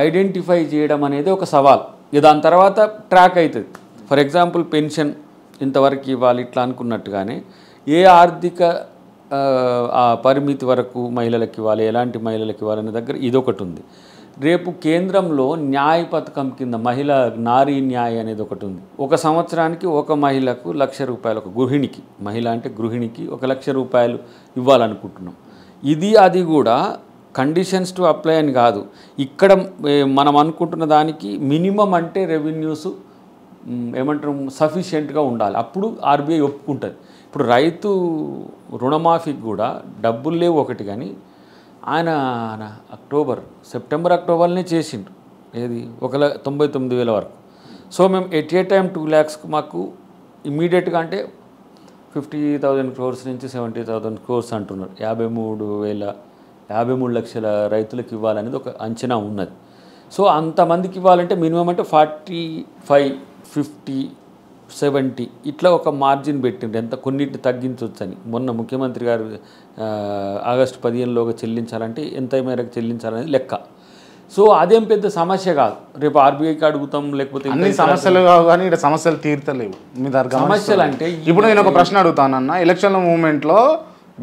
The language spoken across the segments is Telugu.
ఐడెంటిఫై చేయడం అనేది ఒక సవాల్. దాని తర్వాత ట్రాక్ అవుతుంది. ఫర్ ఎగ్జాంపుల్ పెన్షన్ ఇంతవరకు ఇవ్వాలి ఇట్లా అనుకున్నట్టుగానే ఏ ఆర్థిక పరిమితి వరకు మహిళలకు ఇవ్వాలి, ఎలాంటి మహిళలకు ఇవ్వాలనే దగ్గర ఇదొకటి ఉంది. రేపు కేంద్రంలో న్యాయ పథకం కింద మహిళా నారీ న్యాయ అనేది ఒకటి ఉంది. ఒక సంవత్సరానికి ఒక మహిళకు ₹1,00,000, ఒక గృహిణికి, మహిళ అంటే గృహిణికి ₹1,00,000 ఇవ్వాలనుకుంటున్నాం. అది కూడా కండిషన్స్ టు అప్లై అని కాదు. ఇక్కడ మనం అనుకుంటున్న దానికి మినిమం అంటే రెవెన్యూస్ ఏమంటారు సఫిషియెంట్గా ఉండాలి. అప్పుడు ఆర్బీఐ ఒప్పుకుంటుంది. ఇప్పుడు రైతు రుణమాఫీకి కూడా డబ్బులు లేవు ఒకటి, కానీ ఆయన సెప్టెంబర్ అక్టోబర్నే చేసిండ్రు. ఏది 1,99,000 వరకు. సో మేము ఎట్ ఏ టైం 2 lakhs మాకు ఇమ్మీడియట్గా అంటే 50,000 crores నుంచి 70,000 crores అంటున్నారు. 53 లక్షల రైతులకు ఇవ్వాలనేది ఒక అంచనా ఉన్నది. సో అంతమందికి ఇవ్వాలంటే మినిమం అంటే 45, 50, 70 ఇట్లా ఒక మార్జిన్ పెట్టిండ్రు. ఎంత కొన్నిటిని తగ్గించవచ్చని. మొన్న ముఖ్యమంత్రి గారు ఆగస్టు 15లోగా చెల్లించాలంటే ఎంత మేరకు చెల్లించాలనేది లెక్క. సో అదేం పెద్ద సమస్య కాదు. రేపు ఆర్బీఐకి అడుగుతాం, లేకపోతే అన్ని సమస్యలు కావు, కానీ ఇక్కడ సమస్యలు తీర్తలేవు. మీ దగ్గర సమస్యలు అంటే ఇప్పుడు నేను ఒక ప్రశ్న అడుగుతానన్న. ఎలక్షన్ల మూమెంట్లో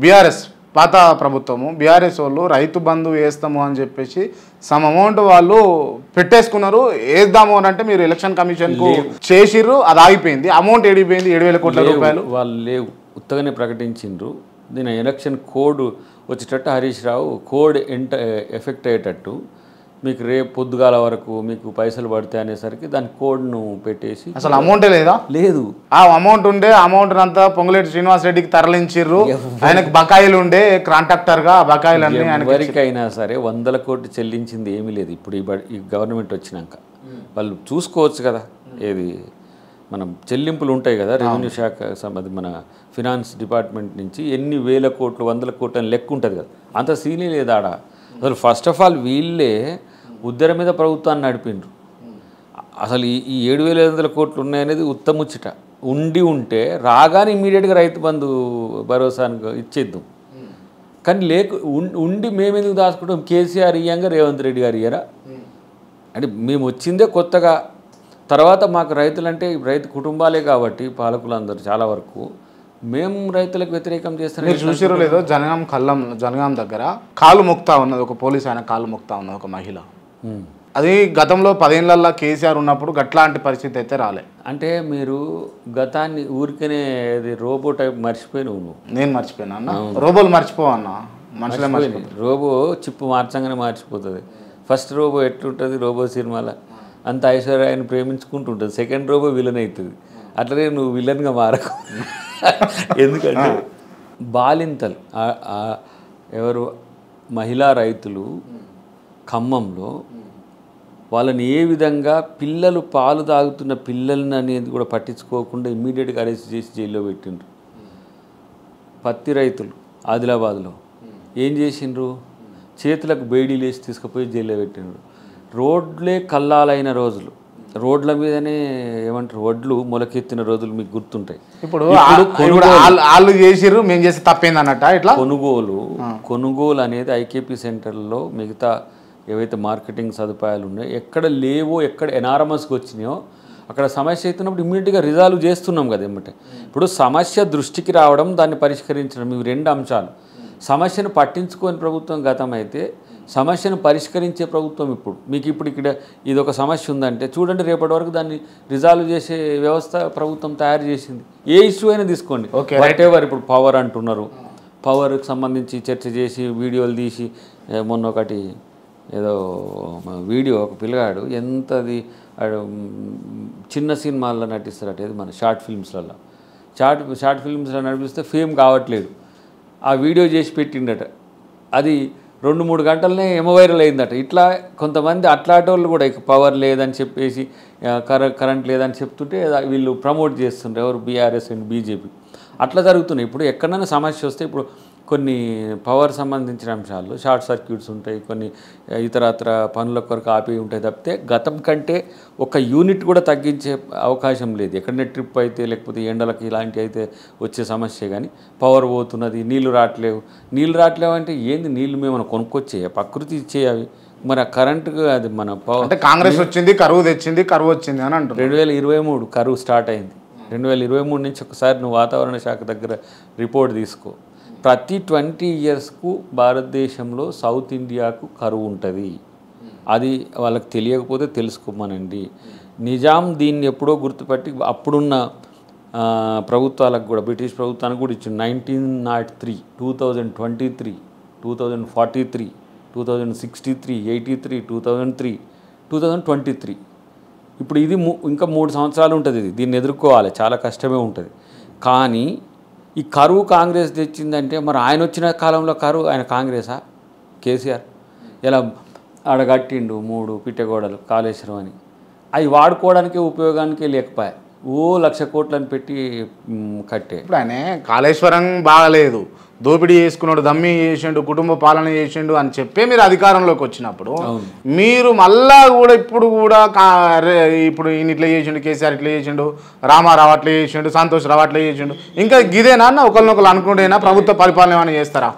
బీఆర్ఎస్ పాత ప్రభుత్వము బీఆర్ఎస్ వాళ్ళు రైతు బంధు వేస్తాము అని చెప్పేసి సమ్ అమౌంట్ వాళ్ళు పెట్టేసుకున్నారు. వేద్దాము అని అంటే మీరు ఎలక్షన్ కమిషన్కు చేసిర్రు, అది ఆగిపోయింది. అమౌంట్ ఏడిపోయింది, 7,000 కోట్ల రూపాయలు. వాళ్ళు లేవు, ఉత్తగానే ప్రకటించిండ్రు. దీని ఎలక్షన్ కోడ్ వచ్చేటట్టు హరీష్ రావు కోడ్ ఎఫెక్ట్ అయ్యేటట్టు మీకు రేపు పొద్దుగాల వరకు మీకు పైసలు పడతాయి అనేసరికి దాని కోడ్ను పెట్టేసి అసలు అమౌంటే లేదా, లేదు. ఆ అమౌంట్ ఉండే అమౌంట్ అంతా పొంగులేటి శ్రీనివాస్ రెడ్డికి తరలించిర్రు. ఆయనకు బకాయిలు ఉండే కాంట్రాక్టర్గా బకాయిలన్నీ ఎవరికైనా సరే 100 కోట్లు చెల్లించింది ఏమీ లేదు. ఇప్పుడు ఈ గవర్నమెంట్ వచ్చినాక వాళ్ళు చూసుకోవచ్చు కదా. ఏది మనం చెల్లింపులు ఉంటాయి కదా, రెవెన్యూ శాఖ మన ఫినాన్స్ డిపార్ట్మెంట్ నుంచి ఎన్ని 1,000 కోట్లు 100 కోట్లు అని లెక్క ఉంటుంది కదా. అంత సీనే లేదు ఆడ. అసలు ఫస్ట్ ఆఫ్ ఆల్ వీళ్ళే ఉద్దర మీద ప్రభుత్వాన్ని నడిపిండ్రు. అసలు ఈ 7,500 కోట్లు ఉన్నాయనేది ఉత్తముచ్చిట. ఉంటే రాగానే ఇమ్మీడియట్గా రైతు బంధు భరోసాను ఇచ్చేద్దాం. కానీ ఉండి మేమెందుకు దాచుకుంటాం? కేసీఆర్ ఇయ్యంగా రేవంత్ రెడ్డి గారు ఇయ్యరా? అంటే మేము వచ్చిందే కొత్తగా. తర్వాత మాకు రైతులంటే రైతు కుటుంబాలే కాబట్టి పాలకులందరూ చాలా వరకు మేము రైతులకు వ్యతిరేకం చేస్తాం. మీరు చూసిరో లేదో జనగాం దగ్గర కాలు మొక్తా ఉన్నది, ఒక పోలీస్ ఆయన కాలు మొక్తా ఉన్నది ఒక మహిళ. అది గతంలో 10 ఏళ్లలో కేసీఆర్ ఉన్నప్పుడు గట్లాంటి పరిస్థితి అయితే రాలే. అంటే మీరు గతాన్ని ఊరికనే రోబో టైప్ మర్చిపోయినావు నువ్వు. నేను మర్చిపోయినా అన్న, రోబోలు మర్చిపోవు అన్న, మనుషులే మర్చిపోయి. రోబో చిప్పు మార్చంగానే మర్చిపోతుంది. ఫస్ట్ రోబో ఎట్లుంటుంది రోబో సినిమాలో అంత ఐశ్వర్యాన్ని ప్రేమించుకుంటుంటుంది. సెకండ్ రోబో విలన్ అవుతుంది. అట్లనే నువ్వు విలన్గా మారకు. ఎందుకంటే బాలింతలు ఎవరు మహిళా రైతులు ఖమ్మంలో వాళ్ళని ఏ విధంగా పిల్లలు పాలు తాగుతున్న పిల్లల్ని అనేది కూడా పట్టించుకోకుండా ఇమ్మీడియట్గా అరెస్ట్ చేసి జైల్లో పెట్టిండ్రు. పత్తి రైతులు ఆదిలాబాద్లో ఏం చేసిండ్రు? చేతులకు బేడీలు వేసి తీసుకుపోయి జైల్లో పెట్టిండ్రు. రోడ్లే కల్లాలైన రోజులు, రోడ్ల మీదనే ఏమంటారు వడ్లు మొలకెత్తిన రోజులు మీకు గుర్తుంటాయి. ఇప్పుడు వాళ్ళు చేసిర్రు, మేము చేసి తప్పేంది అన్నట్ట. ఇట్లా కొనుగోలు అనేది ఐకేపీ సెంటర్లో మిగతా ఏవైతే మార్కెటింగ్ సదుపాయాలు ఉన్నాయో ఎక్కడ లేవో, ఎక్కడ ఎనారమస్కి వచ్చినాయో అక్కడ సమస్య అవుతున్నప్పుడు ఇమ్మీడియట్గా రిజాల్వ్ చేస్తున్నాం కదా ఏమంటే. ఇప్పుడు సమస్య దృష్టికి రావడం, దాన్ని పరిష్కరించడం, ఇవి 2 అంశాలు. సమస్యను పట్టించుకోని ప్రభుత్వం గతం అయితే, సమస్యను పరిష్కరించే ప్రభుత్వం ఇప్పుడు. మీకు ఇక్కడ ఇదొక సమస్య ఉందంటే చూడండి, రేపటి వరకు దాన్ని రిజాల్వ్ చేసే వ్యవస్థ ప్రభుత్వం తయారు చేసింది. ఏ ఇష్యూ అయినా తీసుకోండి, వాట్ ఎవర్. ఇప్పుడు పవర్ అంటున్నారు, పవర్కి సంబంధించి చర్చ చేసి వీడియోలు తీసి, మొన్న ఒకటి ఏదో వీడియో ఒక పిల్లగాడు ఎంతది చిన్న సినిమాల్లో నటిస్తారట, ఏది మన షార్ట్ ఫిల్మ్స్లలో నడిపిస్తే ఫేమ్ కావట్లేదు. ఆ వీడియో చేసి పెట్టిండట. అది 2-3 గంటలనే వైరల్ అయిందట. ఇట్లా కొంతమంది అట్లాంటి కూడా ఇక పవర్ లేదని చెప్పేసి, కరెంట్ లేదని చెప్తుంటే వీళ్ళు ప్రమోట్ చేస్తుంటారు. ఎవరు? BRS and BJP. అట్లా జరుగుతున్నాయి. ఇప్పుడు ఎక్కడైనా సమస్య వస్తే, ఇప్పుడు కొన్ని పవర్ సంబంధించిన అంశాల్లో షార్ట్ సర్క్యూట్స్ ఉంటాయి, కొన్ని ఇతరత్ర పనుల కొరకు ఆపి ఉంటాయి తప్పితే గతం కంటే ఒక యూనిట్ కూడా తగ్గించే అవకాశం లేదు. ఎక్కడైనా ట్రిప్ అయితే, లేకపోతే ఎండలకి ఇలాంటివి అయితే వచ్చే సమస్య. కానీ పవర్ పోతున్నది, నీళ్లు రావట్లేవు అంటే ఏంది? నీళ్ళు మేము కొనుక్కొచ్చే ప్రకృతి ఇచ్చే, అవి మరి ఆ కరెంటుకు అది మన అంటే కాంగ్రెస్ వచ్చింది కరువు తెచ్చింది కరువు వచ్చింది అని అంటారు. 2023 కరువు స్టార్ట్ అయింది. 2023 నుంచి ఒకసారి నువ్వు వాతావరణ శాఖ దగ్గర రిపోర్ట్ తీసుకో. ప్రతి 20 ఇయర్స్కు భారతదేశంలో సౌత్ ఇండియాకు కరువు ఉంటుంది. అది వాళ్ళకి తెలియకపోతే తెలుసుకోమనండి. నిజాం దీన్ని ఎప్పుడో గుర్తుపట్టి అప్పుడున్న ప్రభుత్వాలకు కూడా, బ్రిటిష్ ప్రభుత్వానికి కూడా ఇచ్చింది. 1903, 2023, 2043, 2063, 83, 2003, 2023. ఇప్పుడు ఇది ఇంకా 3 సంవత్సరాలు ఉంటుంది. దీన్ని ఎదుర్కోవాలి, చాలా కష్టమే ఉంటుంది. కానీ ఈ కరువు కాంగ్రెస్ తెచ్చిందంటే మరి ఆయన వచ్చిన కాలంలో కరువు ఆయన కాంగ్రెసా? కేసీఆర్ ఇలా అడగట్టిండు 3 పిట్టగోడలు కాళేశ్వరం అని. అవి వాడుకోవడానికి ఉపయోగానికే లేకపోయా. 1,00,000 కోట్లని పెట్టి కట్టే. ఇప్పుడు ఆయన కాళేశ్వరం బాగలేదు, దోపిడీ చేసుకున్నాడు, దమ్మి చేసిండు, కుటుంబ పాలన చేసిండు అని చెప్పే మీరు అధికారంలోకి వచ్చినప్పుడు మీరు మళ్ళా కూడా ఇప్పుడు కూడా ఇప్పుడు ఈయన ఇట్లా చేసిండు, కేసీఆర్ ఇట్లా చేసిండు, రామారావు అట్లా చేసిండు, సంతోష్ రావు అట్లా చేసిండు, ఇంకా గిదేనా ఒకరినొకరు అనుకుంటేనా ప్రభుత్వ పరిపాలన ఏమైనా చేస్తారా?